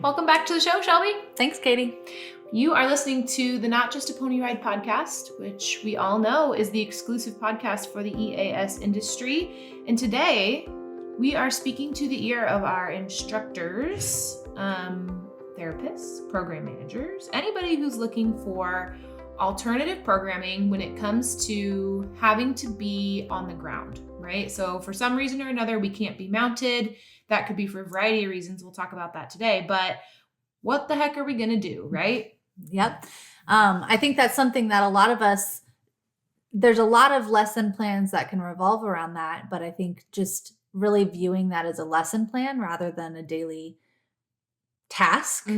Welcome back to the show, Shelby. Thanks, Katie. You are listening to the Not Just a Pony Ride podcast, which we all know is the exclusive podcast for the EAS industry. And today we are speaking to the ear of our instructors, therapists, program managers, anybody who's looking for alternative programming when it comes to having to be on the ground, right? So for some reason or another, we can't be mounted. That could be for a variety of reasons. We'll talk about that today, but what the heck are we going to do, right? Yep. I think that's something that a lot of us, there's a lot of lesson plans that can revolve around that, but I think just really viewing that as a lesson plan rather than a daily task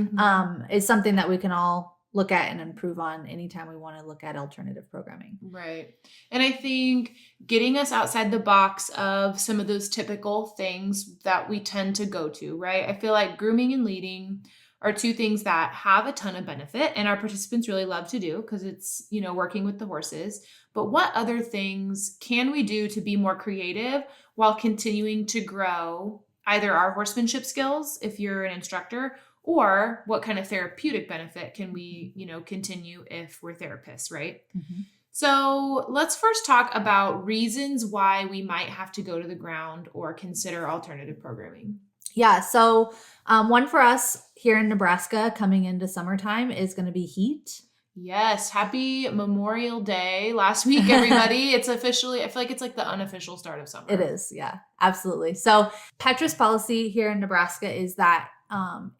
is something that we can all look at and improve on anytime we want to look at alternative programming. Right. And I think getting us outside the box of some of those typical things that we tend to go to, right? I feel like grooming and leading are two things that have a ton of benefit and our participants really love to do because it's, working with the horses. But what other things can we do to be more creative while continuing to grow either our horsemanship skills, if you're an instructor, or what kind of therapeutic benefit can we, continue if we're therapists, right? Mm-hmm. So let's first talk about reasons why we might have to go to the ground or consider alternative programming. Yeah. So one for us here in Nebraska coming into summertime is going to be heat. Yes. Happy Memorial Day last week, everybody. It's officially, I feel like it's like the unofficial start of summer. It is. Yeah, absolutely. So Petra's policy here in Nebraska is that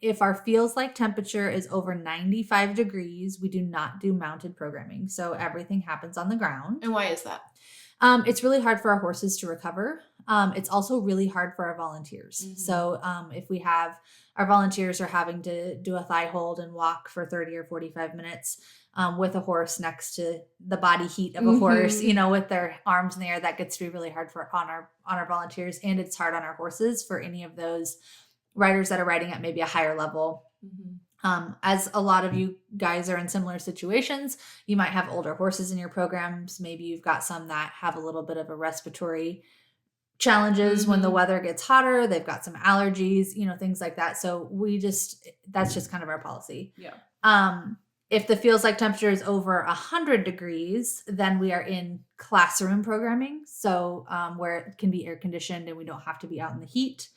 if our feels like temperature is over 95 degrees, we do not do mounted programming. So everything happens on the ground. And why is that? It's really hard for our horses to recover. It's also really hard for our volunteers. Mm-hmm. So if we have our volunteers are having to do a thigh hold and walk for 30 or 45 minutes with a horse next to the body heat of a horse, with their arms in the air, that gets to be really hard on our volunteers. And it's hard on our horses for any of those riders that are riding at maybe a higher level. Mm-hmm. As a lot of you guys are in similar situations, you might have older horses in your programs. Maybe you've got some that have a little bit of a respiratory challenges when the weather gets hotter. They've got some allergies, things like that. So that's just kind of our policy. Yeah. If the feels like temperature is over 100 degrees, then we are in classroom programming. So where it can be air conditioned and we don't have to be out in the heat.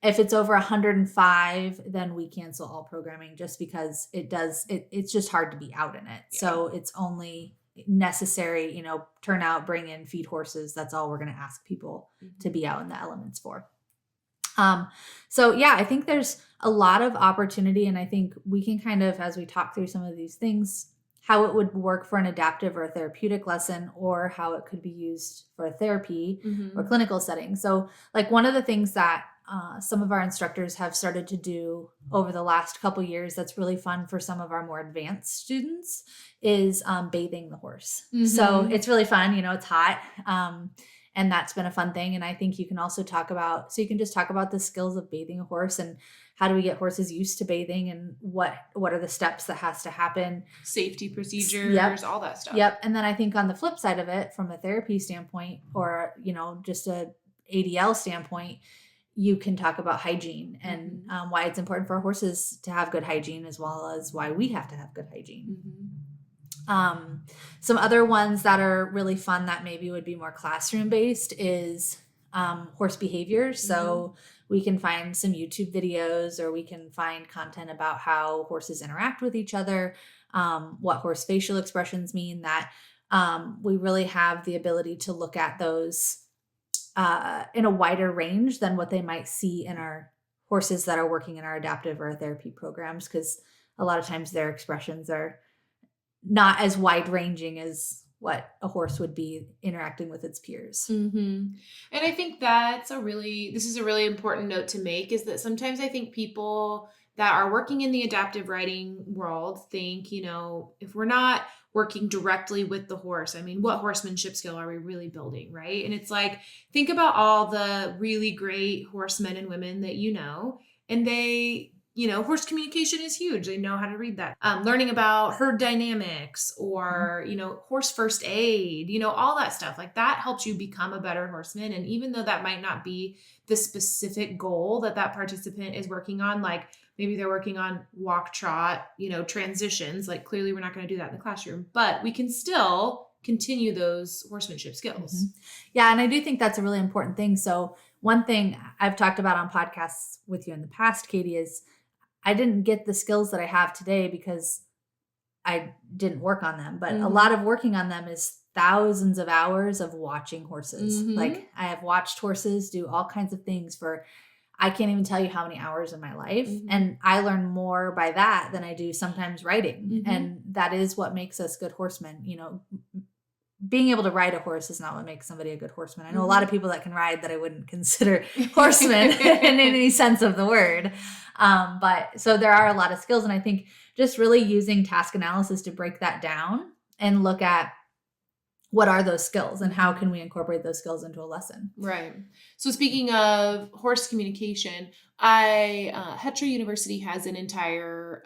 If it's over 105, then we cancel all programming just because it's just hard to be out in it. Yeah. So it's only necessary, turn out, bring in, feed horses. That's all we're going to ask people to be out in the elements for. So yeah, I think there's a lot of opportunity, and I think we can kind of, as we talk through some of these things, how it would work for an adaptive or a therapeutic lesson, or how it could be used for a therapy or clinical setting. So like one of the things that some of our instructors have started to do over the last couple years that's really fun for some of our more advanced students is bathing the horse. Mm-hmm. So it's really fun, it's hot. And that's been a fun thing. And I think you can also talk about the skills of bathing a horse and how do we get horses used to bathing and what are the steps that has to happen. Safety procedures, all that stuff. Yep. And then I think on the flip side of it, from a therapy standpoint or, just a ADL standpoint, you can talk about hygiene and why it's important for our horses to have good hygiene, as well as why we have to have good hygiene. Mm-hmm. Some other ones that are really fun that maybe would be more classroom based is horse behavior. So we can find some YouTube videos, or we can find content about how horses interact with each other, what horse facial expressions mean, that we really have the ability to look at those in a wider range than what they might see in our horses that are working in our adaptive or therapy programs, because a lot of times their expressions are not as wide ranging as what a horse would be interacting with its peers. Mm-hmm. And I think this is a really important note to make, is that sometimes I think people that are working in the adaptive riding world think, if we're not working directly with the horse, what horsemanship skill are we really building, right? And it's like, think about all the really great horsemen and women that and they horse communication is huge. They know how to read that. Learning about herd dynamics or, horse first aid, all that stuff like that helps you become a better horseman. And even though that might not be the specific goal that participant is working on, like maybe they're working on walk, trot, transitions, like clearly we're not going to do that in the classroom, but we can still continue those horsemanship skills. Mm-hmm. Yeah. And I do think that's a really important thing. So one thing I've talked about on podcasts with you in the past, Katie, is I didn't get the skills that I have today because I didn't work on them. But a lot of working on them is thousands of hours of watching horses. Like I have watched horses do all kinds of things for, I can't even tell you how many hours in my life. And I learn more by that than I do sometimes writing. And that is what makes us good horsemen. Being able to ride a horse is not what makes somebody a good horseman. I know a lot of people that can ride that I wouldn't consider horsemen in any sense of the word. But so there are a lot of skills. And I think just really using task analysis to break that down and look at what are those skills and how can we incorporate those skills into a lesson. Right. So speaking of horse communication, Hetra University has an entire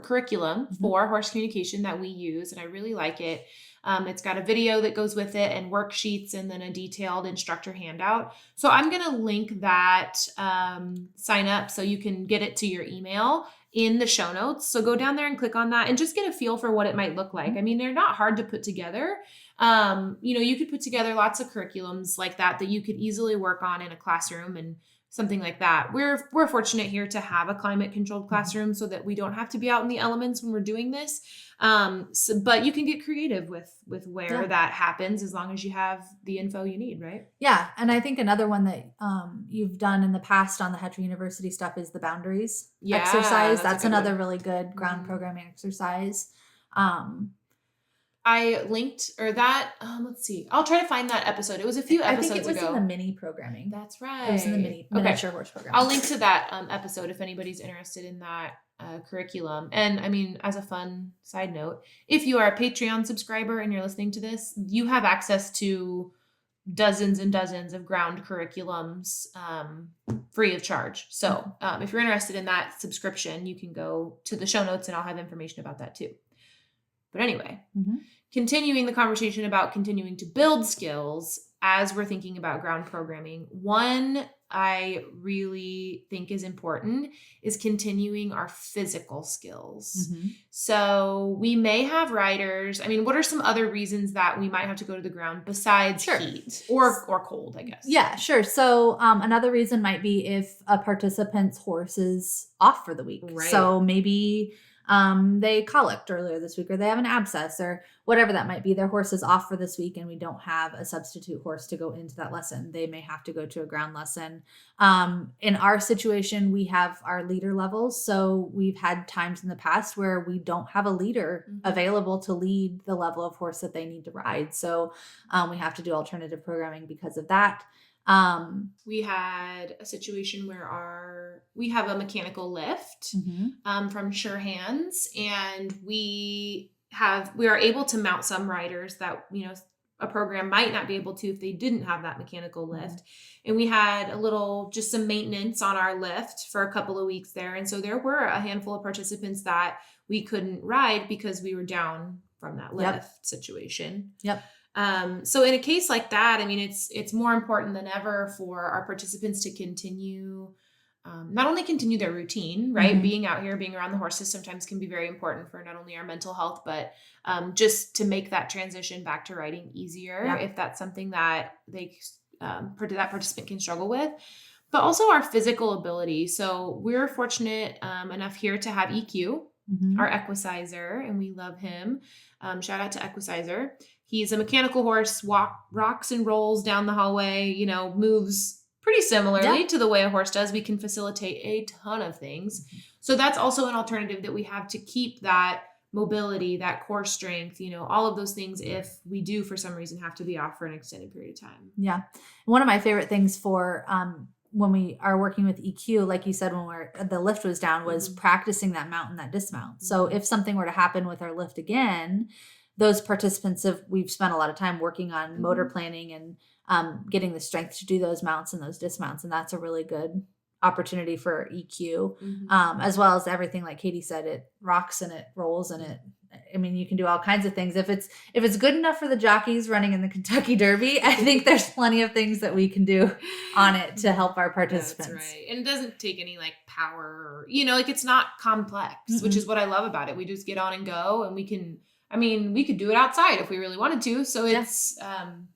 curriculum for horse communication that we use, and I really like it. It's got a video that goes with it and worksheets and then a detailed instructor handout. So I'm going to link that sign up so you can get it to your email in the show notes. So go down there and click on that and just get a feel for what it might look like. I mean, they're not hard to put together. You could put together lots of curriculums like that you could easily work on in a classroom and something like that. We're fortunate here to have a climate controlled classroom so that we don't have to be out in the elements when we're doing this. But you can get creative with where that happens as long as you have the info you need, right? Yeah. And I think another one that you've done in the past on the Hetra University stuff is the boundaries exercise. That's another really good ground programming exercise. I linked let's see. I'll try to find that episode. It was a few episodes ago. I think it was in the mini programming. That's right. It was in the miniature horse programming. I'll link to that episode if anybody's interested in that curriculum. And I mean, as a fun side note, if you are a Patreon subscriber and you're listening to this, you have access to dozens and dozens of ground curriculums free of charge. So if you're interested in that subscription, you can go to the show notes and I'll have information about that too. But anyway, continuing the conversation about continuing to build skills as we're thinking about ground programming, one I really think is important is continuing our physical skills. So we may have riders. I mean, what are some other reasons that we might have to go to the ground besides heat or cold, I guess? Yeah, sure. So another reason might be if a participant's horse is off for the week. Right. So maybe they colicked earlier this week, or they have an abscess, or whatever that might be. Their horse is off for this week and we don't have a substitute horse to go into that lesson. They may have to go to a ground lesson. In our situation, we have our leader levels. So we've had times in the past where we don't have a leader available to lead the level of horse that they need to ride. So we have to do alternative programming because of that. We had a situation where we have a mechanical lift from Sure Hands, and we are able to mount some riders that a program might not be able to if they didn't have that mechanical lift. And we had just some maintenance on our lift for a couple of weeks there, and so there were a handful of participants that we couldn't ride because we were down from that lift situation. So in a case like that, I mean, it's more important than ever for our participants to continue, not only continue their routine, right? Being out here, being around the horses sometimes can be very important for not only our mental health, but just to make that transition back to riding easier if that's something that that participant can struggle with. But also our physical ability. So we're fortunate enough here to have EQ, our equicizer, and we love him. Shout out to Equicizer. He's a mechanical horse, rocks and rolls down the hallway, moves pretty similarly to the way a horse does. We can facilitate a ton of things. So that's also an alternative that we have to keep that mobility, that core strength, all of those things if we do for some reason have to be off for an extended period of time. Yeah. One of my favorite things for when we are working with EQ, like you said, when the lift was down, was practicing that mount and that dismount. So if something were to happen with our lift again, those participants we've spent a lot of time working on motor planning and getting the strength to do those mounts and those dismounts. And that's a really good opportunity for EQ, Mhm. as well as everything like Katie said, it rocks and it rolls and it. I mean, you can do all kinds of things. If it's good enough for the jockeys running in the Kentucky Derby, I think there's plenty of things that we can do on it to help our That's participants. right. And it doesn't take any like power or, like it's not complex, which is Mm-mm. what I love about it. We just get on and go and we could do it outside if we really wanted to. So Yeah.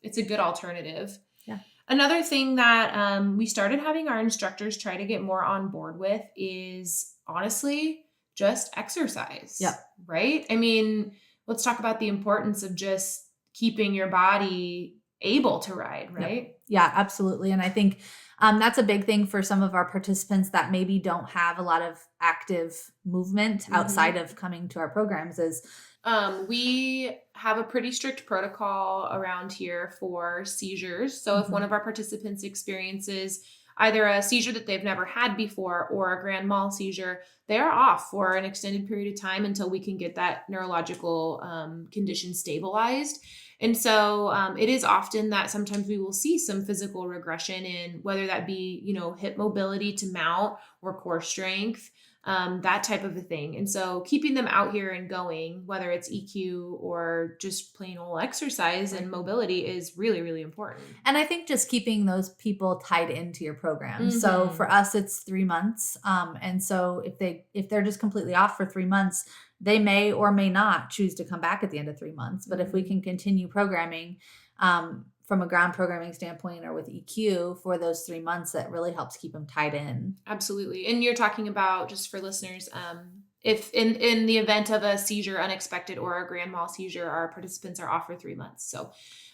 it's a good alternative. Yeah. Another thing that we started having our instructors try to get more on board with is honestly just exercise. Yep. Right? I mean, let's talk about the importance of just keeping your body able to ride, Yep. right? Yeah, absolutely. And I think that's a big thing for some of our participants that maybe don't have a lot of active movement outside of coming to our programs is We have a pretty strict protocol around here for seizures. So if one of our participants experiences either a seizure that they've never had before or a grand mal seizure, they are off for an extended period of time until we can get that neurological condition stabilized. And so it is often that sometimes we will see some physical regression in whether that be, hip mobility to mount or core strength, that type of a thing. And so keeping them out here and going, whether it's EQ or just plain old exercise and mobility, is really, really important. And I think just keeping those people tied into your program. So for us, it's 3 months. And so if they're just completely off for 3 months, they may or may not choose to come back at the end of 3 months. But if we can continue programming from a ground programming standpoint or with EQ for those 3 months, that really helps keep them tied in. Absolutely. And you're talking about, just for listeners, if in the event of a seizure, unexpected or a grand mal seizure, our participants are off for 3 months. So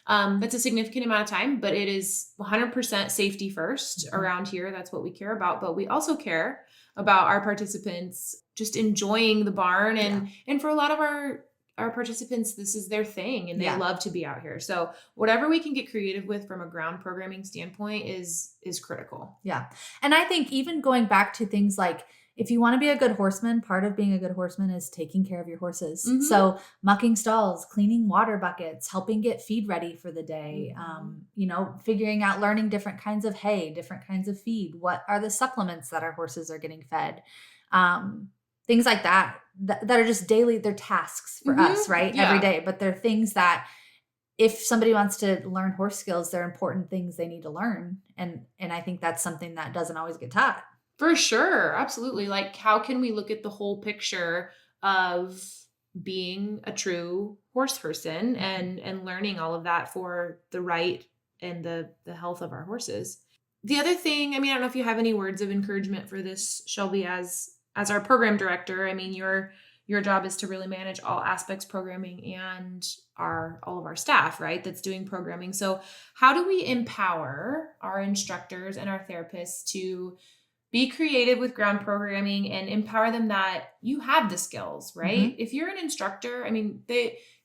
that's a significant amount of time, but it is 100% safety first around here. That's what we care about. But we also care about our participants just enjoying the barn. And for a lot of our participants, this is their thing and they love to be out here. So whatever we can get creative with from a ground programming standpoint is critical. Yeah. And I think even going back to things like, if you want to be a good horseman, part of being a good horseman is taking care of your horses. So mucking stalls, cleaning water buckets, helping get feed ready for the day, figuring out, learning different kinds of hay, different kinds of feed. What are the supplements that our horses are getting fed? Things like that are just daily, they're tasks for us, right? Yeah. Every day, but they're things that if somebody wants to learn horse skills, they're important things they need to learn. And I think that's something that doesn't always get taught. For sure. Absolutely. Like, how can we look at the whole picture of being a true horse person and learning all of that for the right and the health of our horses? The other thing, I don't know if you have any words of encouragement for this, Shelby, as our program director. Your job is to really manage all aspects programming and all of our staff, right? That's doing programming. So how do we empower our instructors and our therapists to be creative with ground programming and empower them that you have the skills, right? If you're an instructor,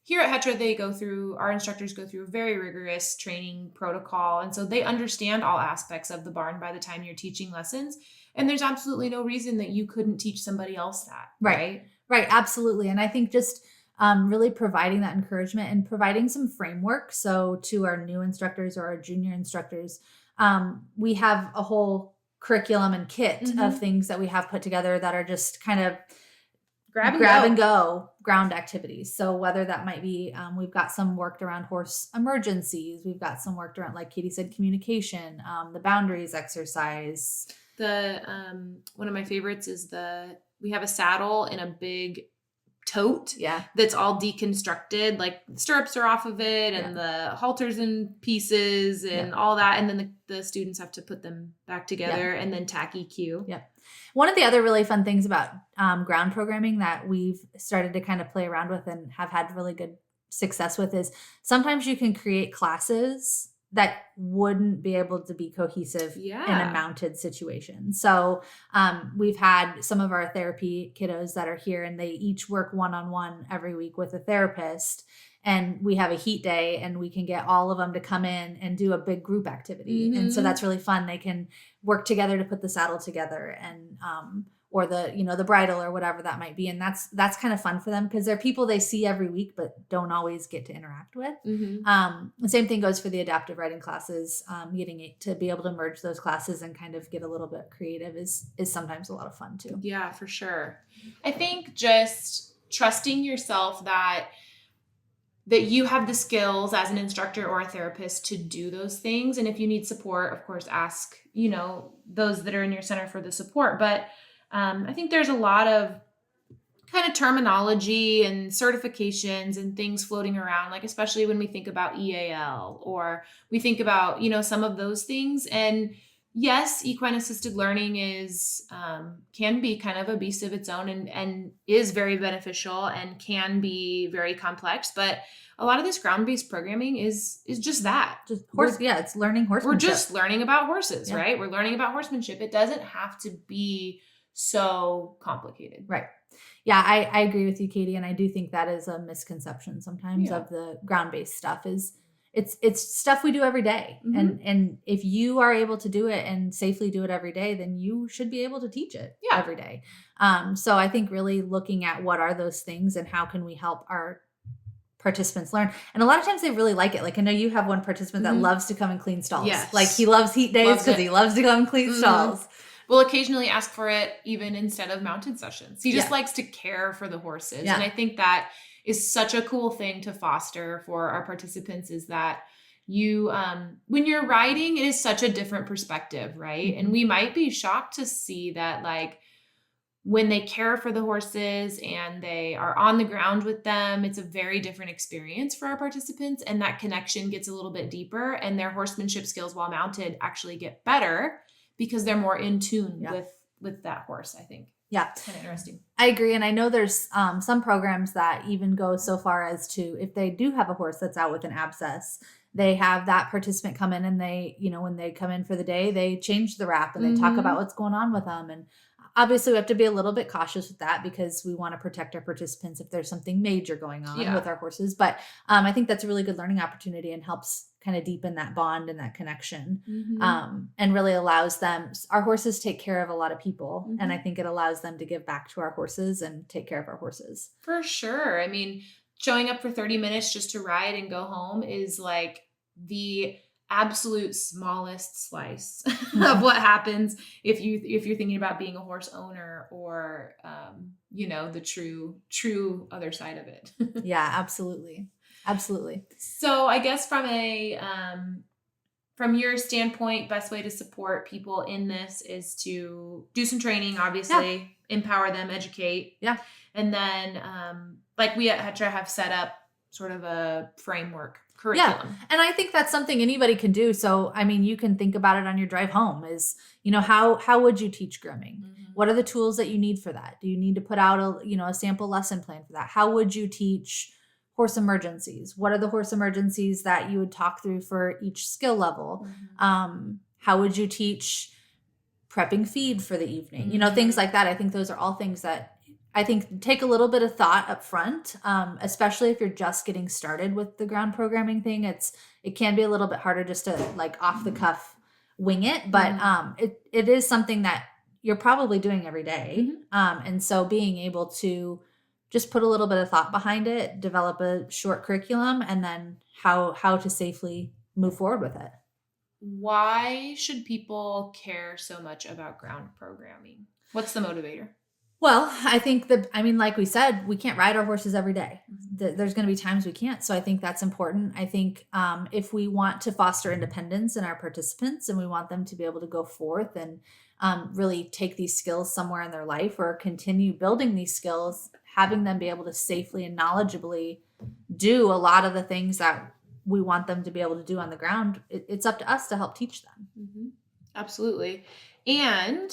here at Hetra, our instructors go through a very rigorous training protocol. And so they understand all aspects of the barn by the time you're teaching lessons. And there's absolutely no reason that you couldn't teach somebody else that, right? Right. Absolutely. And I think just really providing that encouragement and providing some framework. So to our new instructors or our junior instructors, we have a whole curriculum and kit of things that we have put together that are just kind of grab and go ground activities. So whether that might be, we've got some worked around horse emergencies. We've got some worked around, like Katie said, communication, the boundaries exercise. One of my favorites is we have a saddle in a big tote Yeah. that's all deconstructed, like the stirrups are off of it and the halters in pieces and all that, and then the students have to put them back together and then tack EQ. One of the other really fun things about ground programming that we've started to kind of play around with and have had really good success with is sometimes you can create classes that wouldn't be able to be cohesive in a mounted situation. So we've had some of our therapy kiddos that are here and they each work one-on-one every week with a therapist. And we have a heat day and we can get all of them to come in and do a big group activity. And so that's really fun. They can work together to put the saddle together and or the, the bridle or whatever that might be. And that's kind of fun for them because they're people they see every week, but don't always get to interact with. The same thing goes for the adaptive riding classes. Getting it to be able to merge those classes and kind of get a little bit creative is sometimes a lot of fun too. Yeah, for sure. I think just trusting yourself that you have the skills as an instructor or a therapist to do those things. And if you need support, of course, ask, those that are in your center for the support. But I think there's a lot of kind of terminology and certifications and things floating around, like especially when we think about EAL or we think about, some of those things. And yes, equine assisted learning is can be kind of a beast of its own and is very beneficial and can be very complex. But a lot of this ground-based programming is just that. Just it's learning horsemanship. We're just learning about horses, right? We're learning about horsemanship. It doesn't have to be so complicated. Right. Yeah, I agree with you, Katie. And I do think that is a misconception sometimes of the ground-based stuff is it's stuff we do every day. And if you are able to do it and safely do it every day, then you should be able to teach it every day. So I think really looking at what are those things and how can we help our participants learn. And a lot of times they really like it. Like I know you have one participant that loves to come and clean stalls. Yes. Like he loves heat days because he loves to come and clean stalls. We'll occasionally ask for it even instead of mounted sessions. He just likes to care for the horses. And I think that is such a cool thing to foster for our participants is that you, when you're riding, it is such a different perspective, right? And we might be shocked to see that like when they care for the horses and they are on the ground with them, it's a very different experience for our participants. And that connection gets a little bit deeper and their horsemanship skills while mounted actually get better because they're more in tune with that horse, I think. Yeah. It's kind of interesting. I agree. And I know there's some programs that even go so far as to, if they do have a horse that's out with an abscess, they have that participant come in and they, when they come in for the day, they change the wrap and they talk about what's going on with them. And obviously we have to be a little bit cautious with that because we want to protect our participants if there's something major going on with our horses. But I think that's a really good learning opportunity and helps kind of deepen that bond and that connection and really allows them, our horses take care of a lot of people. And I think it allows them to give back to our horses and take care of our horses. For sure. I mean, showing up for 30 minutes just to ride and go home is like the absolute smallest slice of what happens if you're thinking about being a horse owner or the true other side of it. Yeah, absolutely. So I guess from your standpoint, best way to support people in this is to do some training, obviously, empower them, educate. Yeah. And then like we at Hetra have set up sort of a framework curriculum. Yeah. And I think that's something anybody can do. So, I mean, you can think about it on your drive home is, how would you teach grooming? What are the tools that you need for that? Do you need to put out a sample lesson plan for that? How would you teach horse emergencies? What are the horse emergencies that you would talk through for each skill level? How would you teach prepping feed for the evening? Things like that. I think those are all things that I think take a little bit of thought up front, especially if you're just getting started with the ground programming thing. It can be a little bit harder just to like off the cuff wing it, but it is something that you're probably doing every day. And so being able to just put a little bit of thought behind it, develop a short curriculum, and then how to safely move forward with it. Why should people care so much about ground programming? What's the motivator? Well, I think like we said, we can't ride our horses every day. There's going to be times we can't. So I think that's important. I think if we want to foster independence in our participants and we want them to be able to go forth and really take these skills somewhere in their life or continue building these skills, having them be able to safely and knowledgeably do a lot of the things that we want them to be able to do on the ground, it's up to us to help teach them. Absolutely. And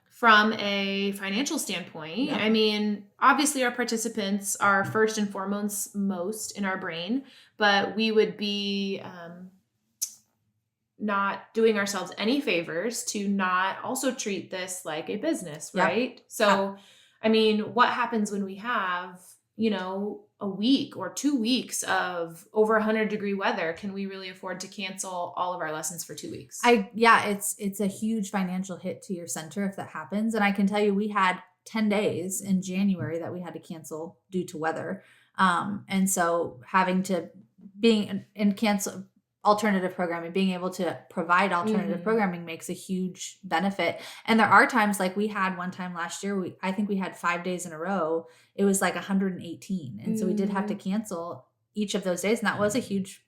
from a financial standpoint, I mean, obviously our participants are first and foremost most in our brain, but we would be not doing ourselves any favors to not also treat this like a business, right? So, I mean, what happens when we have, a week or 2 weeks of over 100-degree weather, can we really afford to cancel all of our lessons for 2 weeks? It's a huge financial hit to your center if that happens. And I can tell you, we had 10 days in January that we had to cancel due to weather. And so having to being and cancel alternative programming, being able to provide alternative programming makes a huge benefit. And there are times, like we had one time last year, I think we had 5 days in a row. It was like 118. And so we did have to cancel each of those days. And that was a huge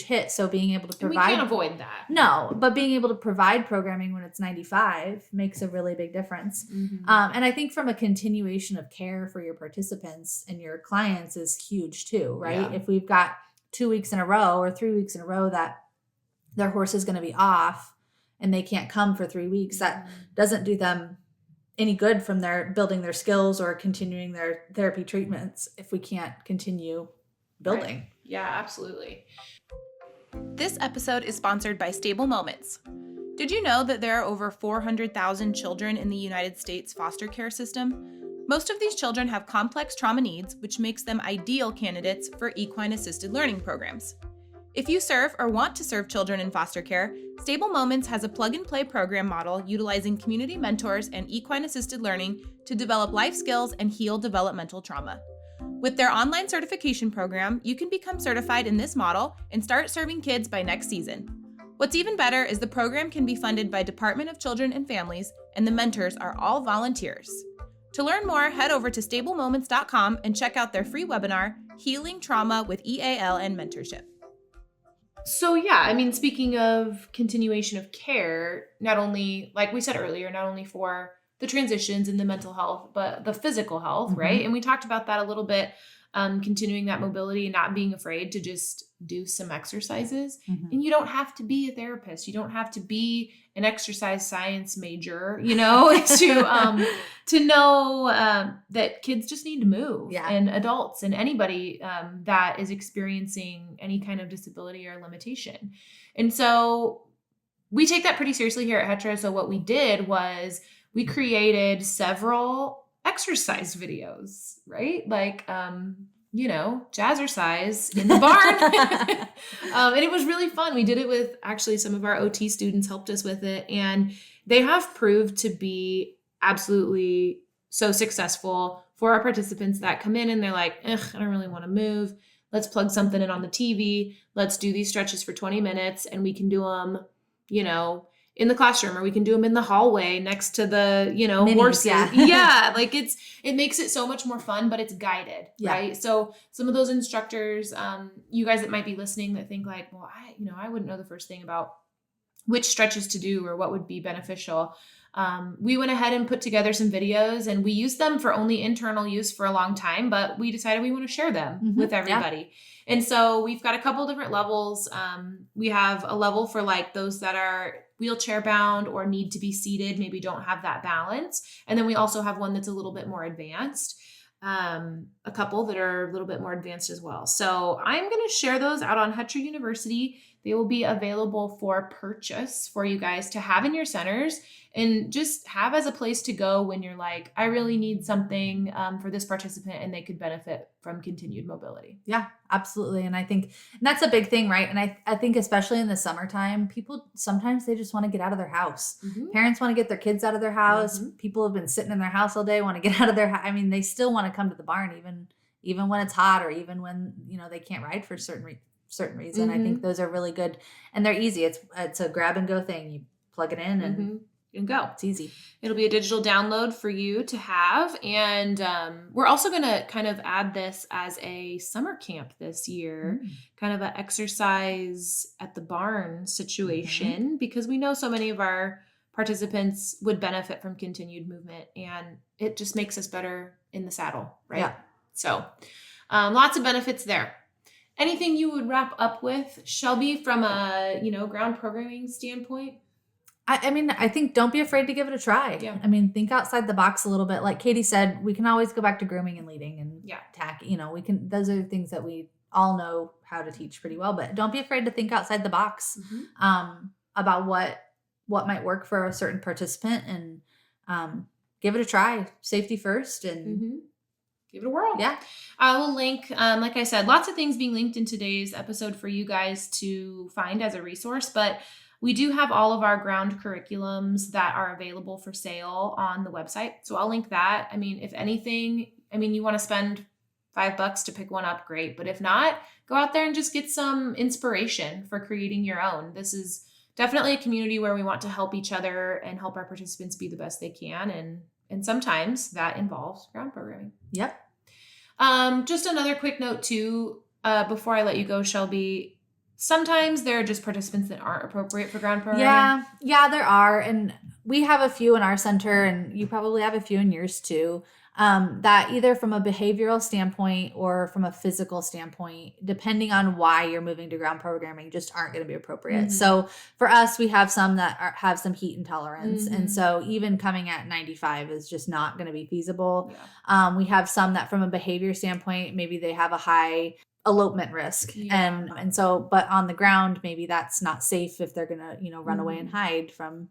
hit. So being able to provide, and we can't avoid that. No, but being able to provide programming when it's 95 makes a really big difference. And I think from a continuation of care for your participants and your clients is huge too, right? Yeah. If we've got 2 weeks in a row or 3 weeks in a row that their horse is going to be off and they can't come for 3 weeks, that doesn't do them any good from their building their skills or continuing their therapy treatments if we can't continue building. Right. Yeah, absolutely. This episode is sponsored by Stable Moments. Did you know that there are over 400,000 children in the United States foster care system? Most of these children have complex trauma needs, which makes them ideal candidates for equine-assisted learning programs. If you serve or want to serve children in foster care, Stable Moments has a plug-and-play program model utilizing community mentors and equine-assisted learning to develop life skills and heal developmental trauma. With their online certification program, you can become certified in this model and start serving kids by next season. What's even better is the program can be funded by Department of Children and Families, and the mentors are all volunteers. To learn more, head over to stablemoments.com and check out their free webinar, Healing Trauma with EAL and Mentorship. So yeah, I mean, speaking of continuation of care, not only, like we said earlier, not only for the transitions and the mental health, but the physical health, right? And we talked about that a little bit, continuing that mobility and not being afraid to just do some exercises. And you don't have to be a therapist. You don't have to be an exercise science major, to know that kids just need to move. Yeah. And adults and anybody that is experiencing any kind of disability or limitation. And so we take that pretty seriously here at Hetra. So what we did was we created several exercise videos, right? Like, jazzercise in the barn. And it was really fun. We did it with actually some of our OT students helped us with it. And they have proved to be absolutely so successful for our participants that come in and they're like, I don't really want to move. Let's plug something in on the TV. Let's do these stretches for 20 minutes and we can do them, in the classroom, or we can do them in the hallway next to the, Minis, horses. yeah. Yeah. Like it makes it so much more fun, but it's guided. Yeah. Right. So some of those instructors, you guys that might be listening that think like, well, I wouldn't know the first thing about which stretches to do or what would be beneficial. We went ahead and put together some videos and we used them for only internal use for a long time, but we decided we want to share them with everybody. Yeah. And so we've got a couple different levels. We have a level for like those that are wheelchair bound or need to be seated, maybe don't have that balance. And then we also have one that's a little bit more advanced. A couple that are a little bit more advanced as well. So I'm going to share those out on Hetra University. They will be available for purchase for you guys to have in your centers and just have as a place to go when you're like, I really need something for this participant and they could benefit from continued mobility. Yeah, absolutely. And I think that's a big thing, right? And I think especially in the summertime, people, sometimes they just want to get out of their house. Parents want to get their kids out of their house. People have been sitting in their house all day, want to get out of their house. I mean, they still want to come to the barn even when it's hot or even when, they can't ride for certain reason. I think those are really good and they're easy. It's a grab and go thing. You plug it in and you can go. It's easy. It'll be a digital download for you to have. And we're also going to kind of add this as a summer camp this year, kind of an exercise at the barn situation, because we know so many of our participants would benefit from continued movement and it just makes us better in the saddle, right? Yeah. So lots of benefits there. Anything you would wrap up with, Shelby, from a, ground programming standpoint? I mean, I think don't be afraid to give it a try. Yeah. I mean, think outside the box a little bit. Like Katie said, we can always go back to grooming and leading and tack. Those are things that we all know how to teach pretty well, but don't be afraid to think outside the box about what might work for a certain participant and give it a try. Safety first and give it a whirl. Yeah. I will link, like I said, lots of things being linked in today's episode for you guys to find as a resource, but we do have all of our ground curriculums that are available for sale on the website. So I'll link that. I mean, if anything, you want to spend $5 to pick one up, great. But if not, go out there and just get some inspiration for creating your own. This is definitely a community where we want to help each other and help our participants be the best they can. And sometimes that involves ground programming. Yep. Just another quick note too, before I let you go, Shelby, sometimes there are just participants that aren't appropriate for ground programming. Yeah, there are. And we have a few in our center, and you probably have a few in yours too, that either from a behavioral standpoint or from a physical standpoint, depending on why you're moving to ground programming, just aren't going to be appropriate. So for us, we have some that have some heat intolerance. And so even coming at 95 is just not going to be feasible. Yeah. We have some that from a behavior standpoint, maybe they have a high elopement risk. Yeah. And so, but on the ground, maybe that's not safe if they're going to, run away and hide from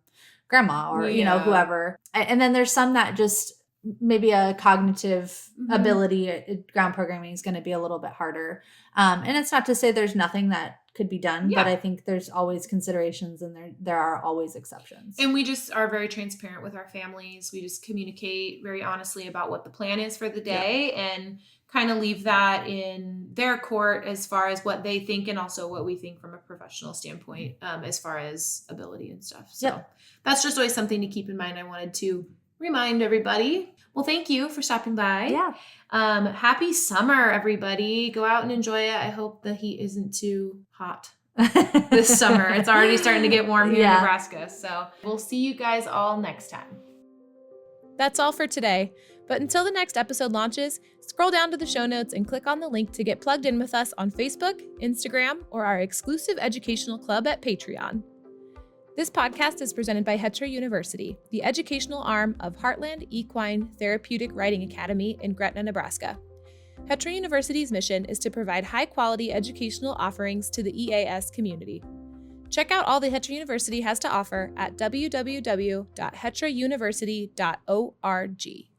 grandma or, whoever. And then there's some that just maybe a cognitive ability, ground programming is going to be a little bit harder. And it's not to say there's nothing that could be done, but I think there's always considerations and there are always exceptions. And we just are very transparent with our families. We just communicate very honestly about what the plan is for the day and kind of leave that in their court as far as what they think and also what we think from a professional standpoint as far as ability and stuff. So that's just always something to keep in mind. I wanted to remind everybody. Well, thank you for stopping by. Yeah. Happy summer, everybody. Go out and enjoy it. I hope the heat isn't too hot this summer. It's already starting to get warm here in Nebraska. So we'll see you guys all next time. That's all for today. But until the next episode launches, scroll down to the show notes and click on the link to get plugged in with us on Facebook, Instagram, or our exclusive educational club at Patreon. This podcast is presented by Hetra University, the educational arm of Heartland Equine Therapeutic Riding Academy in Gretna, Nebraska. Hetra University's mission is to provide high-quality educational offerings to the EAS community. Check out all the Hetra University has to offer at www.hetrauniversity.org.